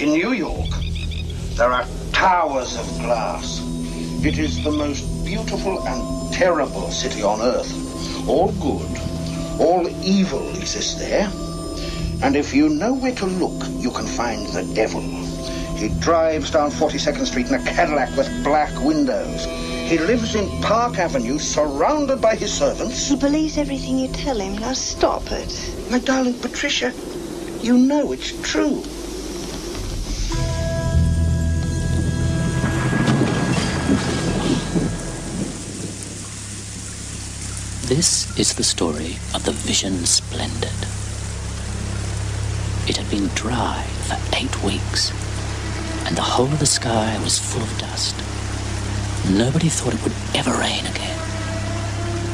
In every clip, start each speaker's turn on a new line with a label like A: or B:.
A: In New York, there are towers of glass. It is the most beautiful and terrible city on earth. All good, all evil exists there. And if you know where to look, you can find the devil. He drives down 42nd Street in a Cadillac with black windows. He lives in Park Avenue, surrounded by his servants.
B: He believes everything you tell him. Now stop it.
A: My darling Patricia, you know it's true.
C: This is the story of the Vision Splendid. It had been dry for 8 weeks, and the whole of the sky was full of dust. Nobody thought it would ever rain again.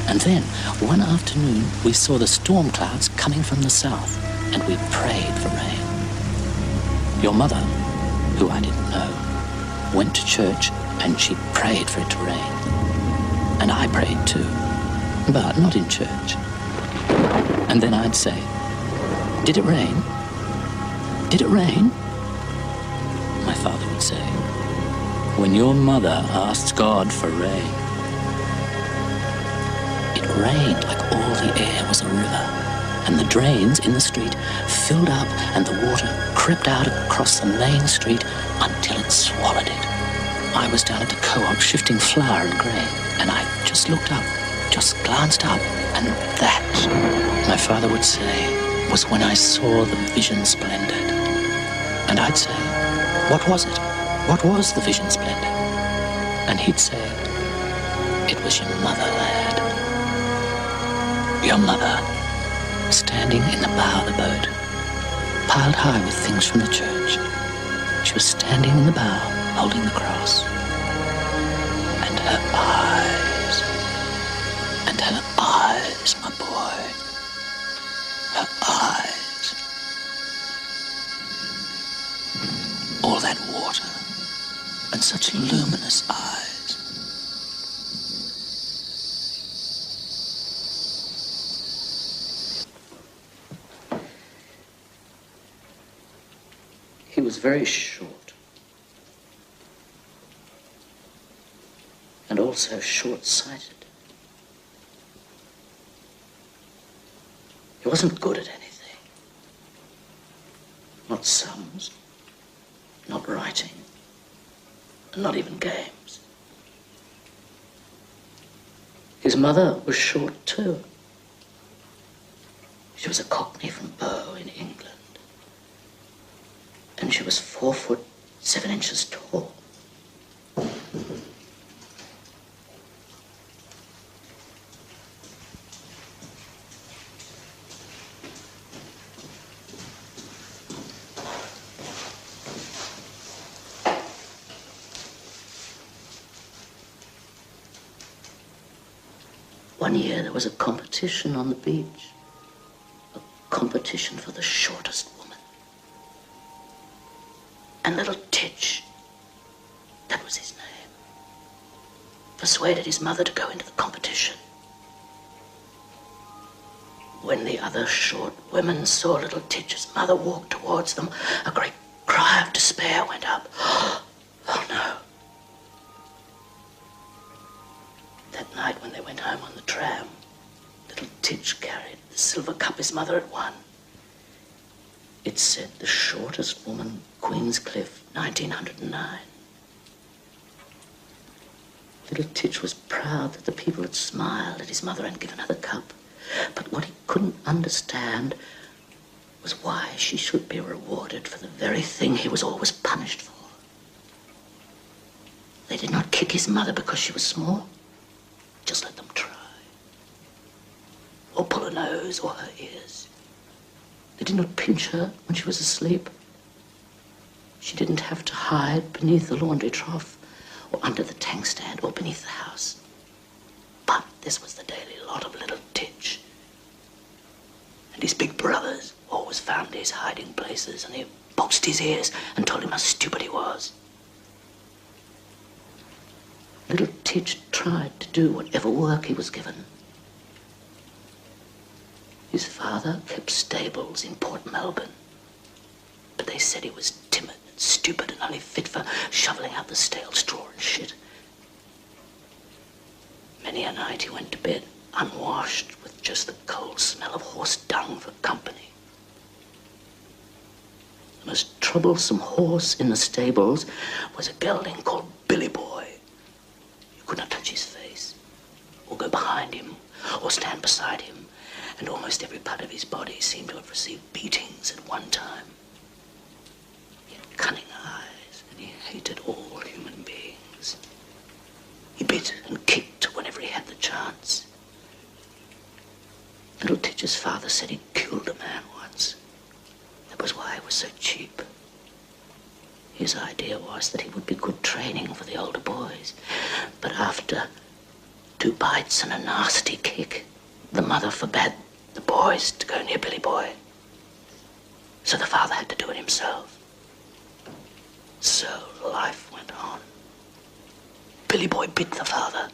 C: And then, one afternoon, we saw the storm clouds coming from the south, and we prayed for rain. Your mother, who I didn't know, went to church, and she prayed for it to rain. And I prayed too, but not in church. And then I'd say, "Did it rain? Did it rain?" My father would say, "When your mother asks God for rain." It rained like all the air was a river, and the drains in the street filled up and the water crept out across the main street until it swallowed it. I was down at the co-op shifting flour and grain, and I just looked up, just glanced up, and that, my father would say, was when I saw the Vision Splendid. And I'd say, "What was it? What was the Vision Splendid?" And he'd say, "It was your mother, lad. Your mother, standing in the bow of the boat, piled high with things from the church. She was standing in the bow, holding the cross. And her eyes, my boy, her eyes. All that water, and such luminous eyes." He was very short, and also short-sighted. He wasn't good at anything. Not sums, not writing, and not even games. His mother was short too. She was a Cockney from Bow in England, and she was 4 foot 7 inches tall. One year there was a competition on the beach. A competition for the shortest woman. And little Titch, that was his name, persuaded his mother to go into the competition. When the other short women saw little Titch's mother walk towards them, a great cry of despair went up. Oh no. That night when they went home on the tram, little Titch carried the silver cup his mother had won. It said, "The shortest woman, Queenscliff, 1909. Little Titch was proud that the people had smiled at his mother and given her the cup. But what he couldn't understand was why she should be rewarded for the very thing he was always punished for. They did not kick his mother because she was small. Just let them try. Or pull her nose or her ears. They did not pinch her when she was asleep. She didn't have to hide beneath the laundry trough or under the tank stand or beneath the house. But this was the daily lot of little Titch. And his big brothers always found his hiding places, and they boxed his ears and told him how stupid he was. Little Titch tried to do whatever work he was given. His father kept stables in Port Melbourne, but they said he was timid stupid and only fit for shoveling out the stale straw and shit. Many a night he went to bed unwashed with just the cold smell of horse dung for company. The most troublesome horse in the stables was a gelding called Billy Boy. You could not touch his face, or go behind him, or stand beside him, and almost every part of his body seemed to have received beatings at one time. He had cunning eyes, and he hated all human beings. He bit and kicked whenever he had the chance. Little Titch's father said he killed a man once. That was why he was so cheap. His idea was that he would be good training for the older boys. But after 2 bites and a nasty kick, the mother forbade the boys to go near Billy Boy. So the father had to do it himself. So life went on. Billy Boy bit the father,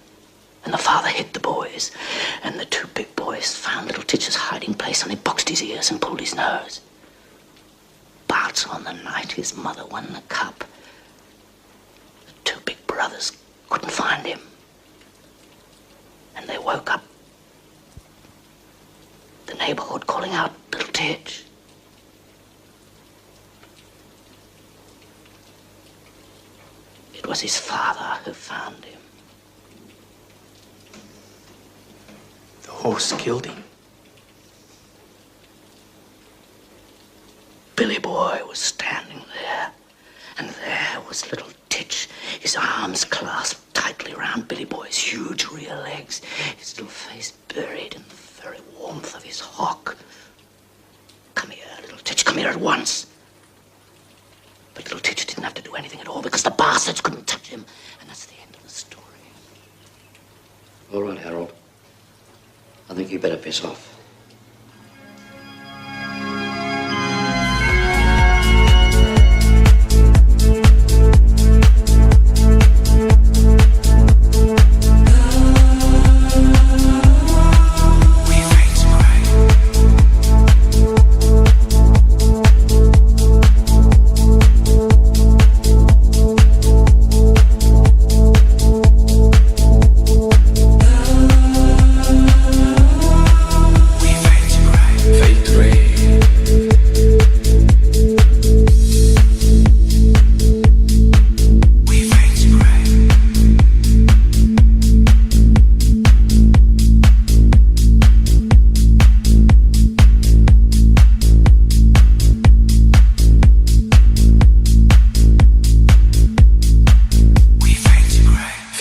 C: and the father hit the boys, and the 2 big boys found little Titch's hiding place, and they boxed his ears and pulled his nose. But on the night his mother won the cup, the 2 big brothers couldn't find him. And they woke up the neighborhood calling out, "Little Titch." It was his father who found him.
D: The horse killed him.
C: Billy Boy was standing there, and there was little Titch, his arms clasped tightly round Billy Boy's huge rear legs, his little face buried in the very warmth of his hock. "Come here, little Titch, come here at once." But little Titch didn't have to do anything at all because the bastards couldn't touch him, and that's the end of the story.
E: All right, Harold. I think you better piss off.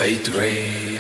D: Fate Ray.